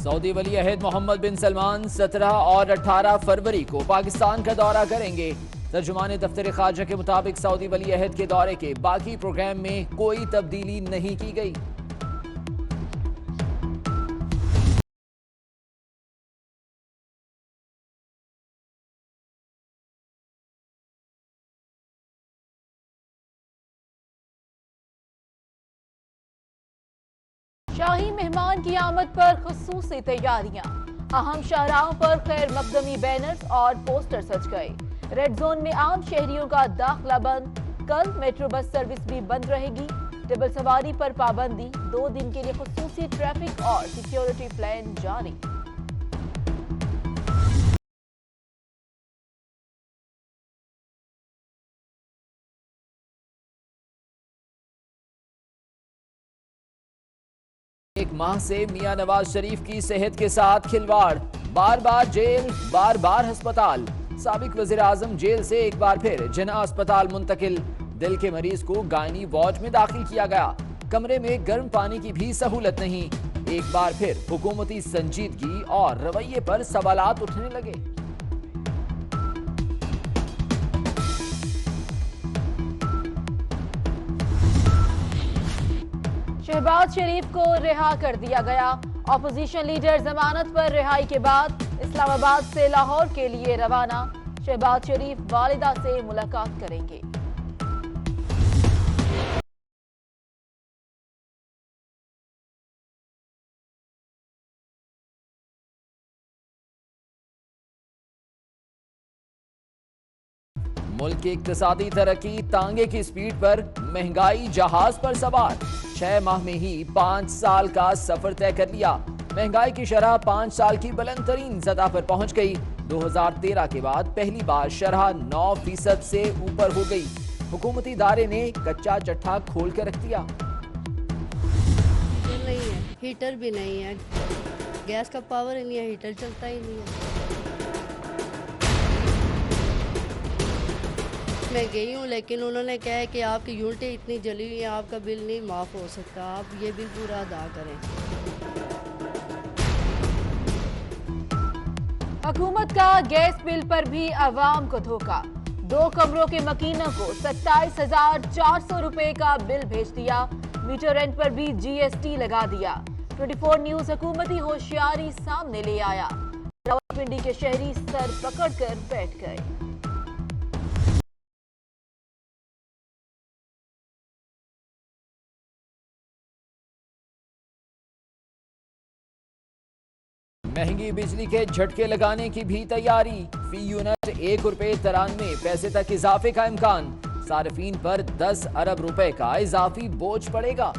Saudi वली अहद मोहम्मद बिन सलमान 17 और 18 फरवरी को पाकिस्तान का दौरा करेंगे। तर्जुमान दफ्तर खारजा के मुताबिक सऊदी वली अहद के दौरे के बाकी प्रोग्राम में कोई तब्दीली नहीं की गई। शाही मेहमान की आमद पर खुसूसी तैयारियां। अहम शाहराहों पर खैर मकदमी बैनर्स और पोस्टर सज गए। रेड जोन में आम शहरियों का दाखिला बंद। कल मेट्रो बस सर्विस भी बंद रहेगी। डबल सवारी पर पाबंदी। 2 दिन के लिए खुसूसी ट्रैफिक और सिक्योरिटी प्लान जारी। एक माह से मियां नवाज शरीफ की सेहत के साथ खिलवाड़। बार बार जेल, बार बार अस्पताल। साबिक वजीर आजम जेल से एक बार फिर जिन्ना अस्पताल मुंतकिल। दिल के मरीज को गायनी वार्ड में दाखिल किया गया। कमरे में गर्म पानी की भी सहूलत नहीं। एक बार फिर हुकूमती संजीदगी और रवैये पर सवालात उठने लगे। शहबाज शरीफ को रिहा कर दिया गया। ऑपोजिशन लीडर जमानत पर रिहाई के बाद इस्लामाबाद से लाहौर के लिए रवाना। शहबाज शरीफ वालिदा से मुलाकात करेंगे। मुल्क की इक्तिसादी तरक्की तांगे की स्पीड पर, महंगाई जहाज पर सवार। 6 माह में ही 5 साल का सफर तय कर लिया। महंगाई की शरह 5 साल की बुलंद तरीन सतह पर पहुंच गई। 2013 के बाद पहली बार शरह 9% से ऊपर हो गई। हुकूमती इदारे ने कच्चा चट्टा खोल कर रख दिया। नहीं है, हीटर भी नहीं है, गैस का पावर ही नहीं है, हीटर चलता ही नहीं है। मैं गई हूँ लेकिन उन्होंने कहा है कि आपकी यूनिटें इतनी जली हुई हैं, आपका बिल नहीं माफ़ हो सकता, आप ये बिल पूरा अदा करें। हुकूमत का गैस बिल पर भी अवाम को धोखा। 2 कमरों के मकीनों को 27,400 रुपए का बिल भेज दिया। मीटर रेंट पर भी GST लगा दिया। 24 न्यूज हुकूमती होशियारी सामने ले आया। रावलपिंडी के शहरी सर पकड़कर बैठ गए। महंगी बिजली के झटके लगाने की भी तैयारी। फी यूनिट 1 रुपए 93 पैसे तक इजाफे का इम्कान। सार्फिन पर 10 अरब रुपए का इजाफी बोझ पड़ेगा।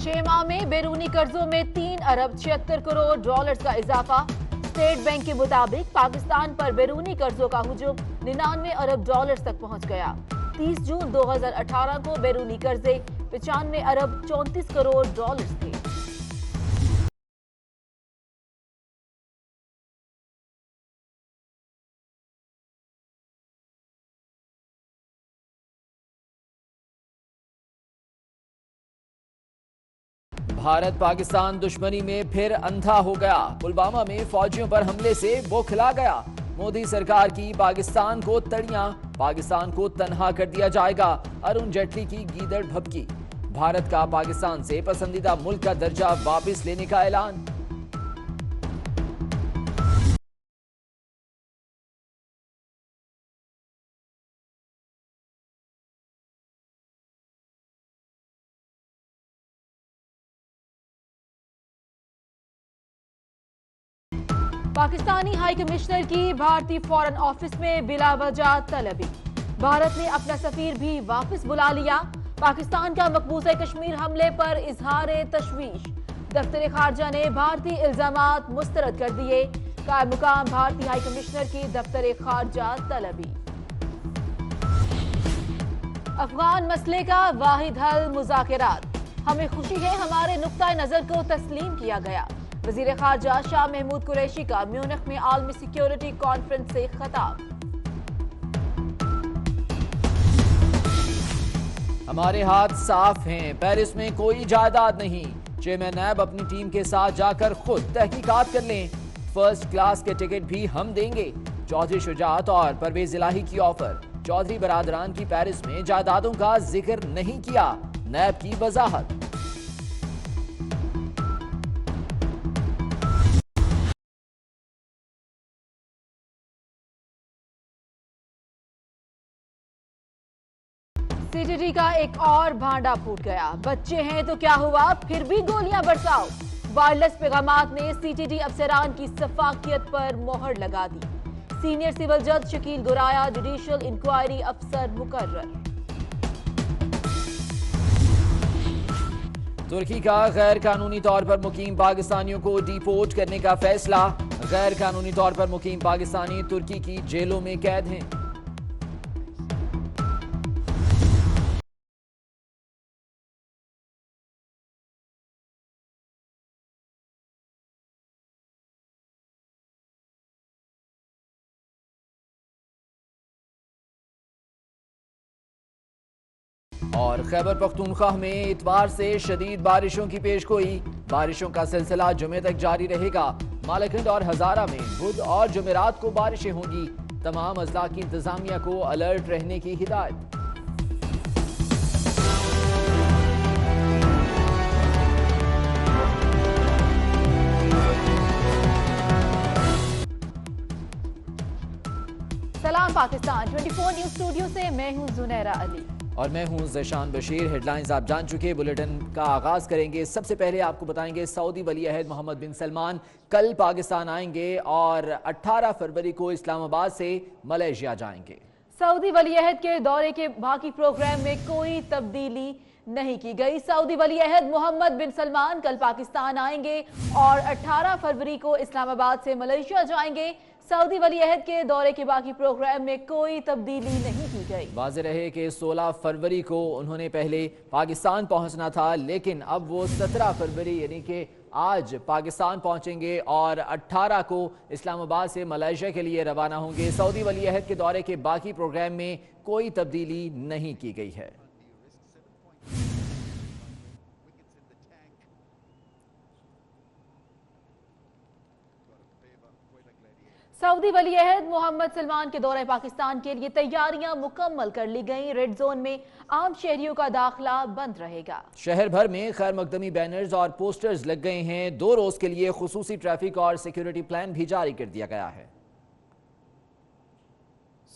छह माह में बैरूनी कर्जों में 3 अरब 76 करोड़ डॉलर्स का इजाफा। स्टेट बैंक के मुताबिक पाकिस्तान पर बैरूनी कर्जों का हुजूम 99 अरब डॉलर्स तक पहुंच गया। 30 जून 2018 को बैरूनी कर्जे 95 अरब 34 करोड़ डॉलर्स थे। भारत पाकिस्तान दुश्मनी में फिर अंधा हो गया। पुलवामा में फौजियों पर हमले से बौखला गया। मोदी सरकार की पाकिस्तान को तड़ियां, पाकिस्तान को तन्हा कर दिया जाएगा। अरुण जेटली की गीदड़ भभकी। भारत का पाकिस्तान से पसंदीदा मुल्क का दर्जा वापस लेने का ऐलान। पाकिस्तानी हाई कमिश्नर की भारतीय फॉरेन ऑफिस में बिला वजह तलबी। भारत ने अपना सफीर भी वापस बुला लिया। पाकिस्तान का मकबूजा कश्मीर हमले पर इजहार तशवीश। दफ्तर खारजा ने भारतीय इल्जामात मुस्तरद कर दिए। कायम मुकाम भारतीय हाई कमिश्नर की दफ्तर खारजा तलबी। अफगान मसले का वाहिद हल मुज़ाकरात। हमें खुशी है हमारे नुक्ता नजर को तस्लीम किया गया। वजीर खारजा शाह महमूद कुरैशी का म्यूनिख में आलमी सिक्योरिटी कॉन्फ्रेंस से खिताब। हमारे हाथ साफ हैं, पेरिस में कोई जायदाद नहीं। चेयरमैन नैब अपनी टीम के साथ जाकर खुद तहकीकात कर लें। फर्स्ट क्लास के टिकट भी हम देंगे। चौधरी शुजात और परवेज इलाही की ऑफर। चौधरी बरादरान की पेरिस में जायदादों का जिक्र नहीं किया, नैब की वजाहत। सीटीडी का एक और भांडा फूट गया। बच्चे हैं तो क्या हुआ, फिर भी गोलियां बरसाओ। वायरलेस पैगामात ने सीटीडी अफसरान की सफाकियत पर मोहर लगा दी। सीनियर सिविल जज शकील गुराया जुडिशियल इंक्वायरी अफसर मुकर्रर। तुर्की का गैर कानूनी तौर पर मुकीम पाकिस्तानियों को डिपोर्ट करने का फैसला। गैर कानूनी तौर पर मुकीम पाकिस्तानी तुर्की की जेलों में कैद हैं। और खैबर पख्तूनख्वा में इतवार से शदीद बारिशों की पेशगोई। बारिशों का सिलसिला जुमे तक जारी रहेगा। मालकंड और हजारा में बुध और जुमेरात को बारिशें होंगी। तमाम अजला की इंतजामिया को अलर्ट रहने की हिदायत। सलाम पाकिस्तान 24 न्यूज स्टूडियो से मैं हूं जुनैरा अली और मैं हूं ज़ैशान बशीर। हेडलाइंस आप जान चुके। बुलेटिन का आगाज करेंगे। सबसे पहले आपको बताएंगे सऊदी वली अहद मोहम्मद बिन सलमान कल पाकिस्तान आएंगे और 18 फरवरी को इस्लामाबाद से मलेशिया जाएंगे। सऊदी वली अहद के दौरे के बाकी प्रोग्राम में कोई तब्दीली नहीं की गई। सऊदी वली अहद मोहम्मद बिन सलमान कल पाकिस्तान आएंगे और 18 फरवरी को इस्लामाबाद से मलेशिया जाएंगे। सऊदी वली अहद के दौरे के बाकी प्रोग्राम में कोई तब्दीली नहीं की गई। वाज़ेह रहे कि 16 फरवरी को उन्होंने पहले पाकिस्तान पहुंचना था, लेकिन अब वो 17 फरवरी यानी कि आज पाकिस्तान पहुंचेंगे और 18 को इस्लामाबाद से मलेशिया के लिए रवाना होंगे। सऊदी वली अहद के दौरे के बाकी प्रोग्राम में कोई तब्दीली नहीं की गई है। सऊदी वली अहद मोहम्मद सलमान के दौरे पाकिस्तान के लिए तैयारियां मुकम्मल कर ली गई। रेड जोन में आम शहरियों का दाखिला बंद रहेगा। शहर भर में खैर मकदमी बैनर्स और पोस्टर्स लग गए हैं। 2 रोज के लिए खुसूसी ट्रैफिक और सिक्योरिटी प्लान भी जारी कर दिया गया है।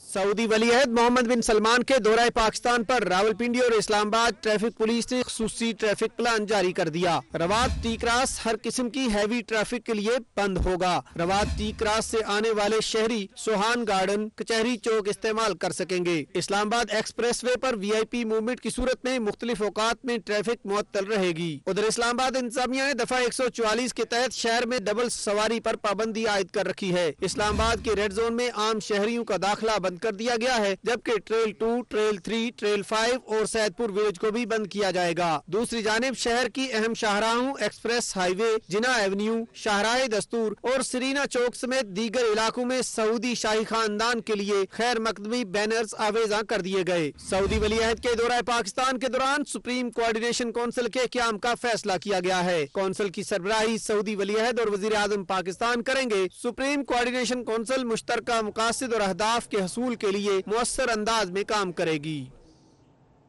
सऊदी वली अहद मोहम्मद बिन सलमान के दौरे पाकिस्तान पर रावलपिंडी और इस्लामाबाद ट्रैफिक पुलिस ने खुसूसी ट्रैफिक प्लान जारी कर दिया। रवात टी क्रॉस हर किस्म की हैवी ट्रैफिक के लिए बंद होगा। रवात टी क्रॉस से आने वाले शहरी सोहान गार्डन कचहरी चौक इस्तेमाल कर सकेंगे। इस्लामाबाद एक्सप्रेस वे पर VIP मूवमेंट की सूरत में मुख्तलिफ औकात में ट्रैफिक मुअत्तल रहेगी। उधर इस्लामाबाद इंतजामिया ने दफा 144 के तहत शहर में डबल सवारी पर पाबंदी आयद कर रखी है। इस्लामाबाद के रेड जोन में आम शहरियों का दाखिला बंद कर दिया गया है, जबकि ट्रेल 2, ट्रेल 3, ट्रेल 5 और सैदपुर विलेज को भी बंद किया जाएगा। दूसरी जानिब शहर की अहम शाहराहों एक्सप्रेस हाईवे, जिना एवेन्यू, शाहराह दस्तूर और सरीना चौक समेत दीगर इलाकों में सऊदी शाही खानदान के लिए खैर मकदमी बैनर्स आवेजा कर दिए गए। सऊदी वली अहद के दौरा पाकिस्तान के दौरान सुप्रीम कोऑर्डिनेशन काउंसिल के क़याम का फैसला किया गया है। काउंसिल की सरबराही सऊदी वली अहद और वजीर आजम पाकिस्तान करेंगे। सुप्रीम कोऑर्डिनेशन काउंसिल मुश्तरका मकासद और अहदाफ के हसूल के लिए मुअस्सर अंदाज में काम करेगी।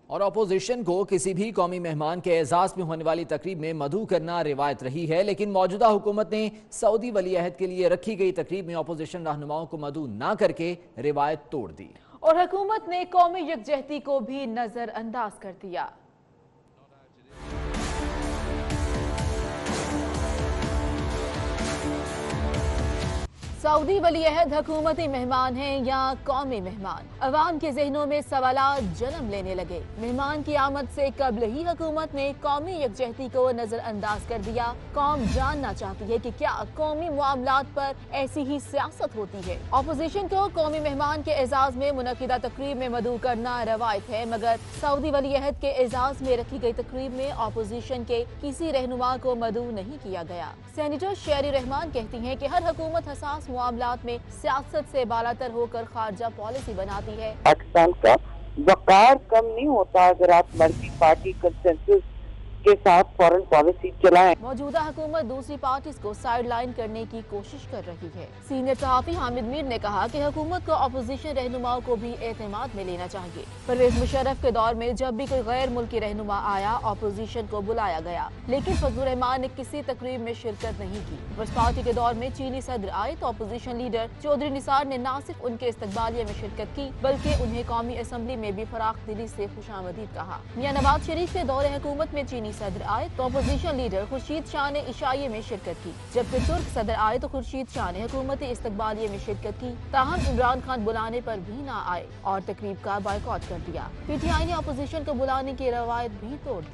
और अपोजिशन को किसी भी कौमी मेहमान के एजाज में होने वाली तकरीब में मदऊ करना रिवायत रही है, लेकिन मौजूदा हुकूमत ने सऊदी वली अहद के लिए रखी गई तकरीब में अपोजिशन रहनुमाओं को मदऊ न करके रिवायत तोड़ दी और हुकूमत ने कौमी यकजहती को भी नजरअंदाज कर दिया। सऊदी वली-ए-अहद हुकूमती मेहमान हैं या कौमी मेहमान? अवाम के जहनों में सवालात जन्म लेने लगे। मेहमान की आमद से कबल ही हुकूमत ने कौमी यकजहती को नजरअंदाज कर दिया। कौम जानना चाहती है कि क्या कौमी मामलात पर ऐसी ही सियासत होती है। अपोजिशन को कौमी मेहमान के एजाज में मुनक्किदा तकरीब में मदऊ करना रवायत है, मगर सऊदी वली-ए-अहद के एजाज में रखी गई तकरीब में अपोजिशन के किसी रहनुमा को मदऊ नहीं किया गया। सेनेटर शेरी रहमान कहती हैं कि हर हुकूमत हसास मामलात में सियासत से बालातर होकर खारजा पॉलिसी बनाती है। पाकिस्तान का वकार कम नहीं होता अगर आप मल्टी पार्टी कंसेंसस के साथ फॉरेन पॉलिसी चलाएं। मौजूदा हुकूमत दूसरी पार्टीज को साइड लाइन करने की कोशिश कर रही है। सीनियर सहाफी हामिद मीर ने कहा कि हुकूमत को अपोजिशन रहनुमाओं को भी एतमाद में लेना चाहिए। परवेज मुशर्रफ के दौर में जब भी कोई गैर मुल्की रहनुमा आया, अपोजिशन को बुलाया गया, लेकिन फजलुर रहमान ने किसी तकरीब में शिरकत नहीं की। पीपल्स पार्टी के दौर में चीनी सदर आए तो अपोजिशन लीडर चौधरी निसार ने न सिर्फ उनके इस्तकबालिया में शिरकत की, बल्कि उन्हें कौमी असम्बली में भी फराख दिली से खुशामदीद कहा। मियां नवाज शरीफ के दौरे हुकूमत में चीनी सदर आए तो अपोजिशन लीडर खुर्शीद शाह ने इशाइये में शिरकत की, जबकि तुर्क सदर आए तो खुर्शीद शाह ने हुकूमती इस्तकबालिये में शिरकत की। ताहम इमरान खान बुलाने पर भी न आए और तकरीब का बायकॉट कर दिया। PTI ने अपोजिशन को बुलाने की रवायत भी तोड़ दी।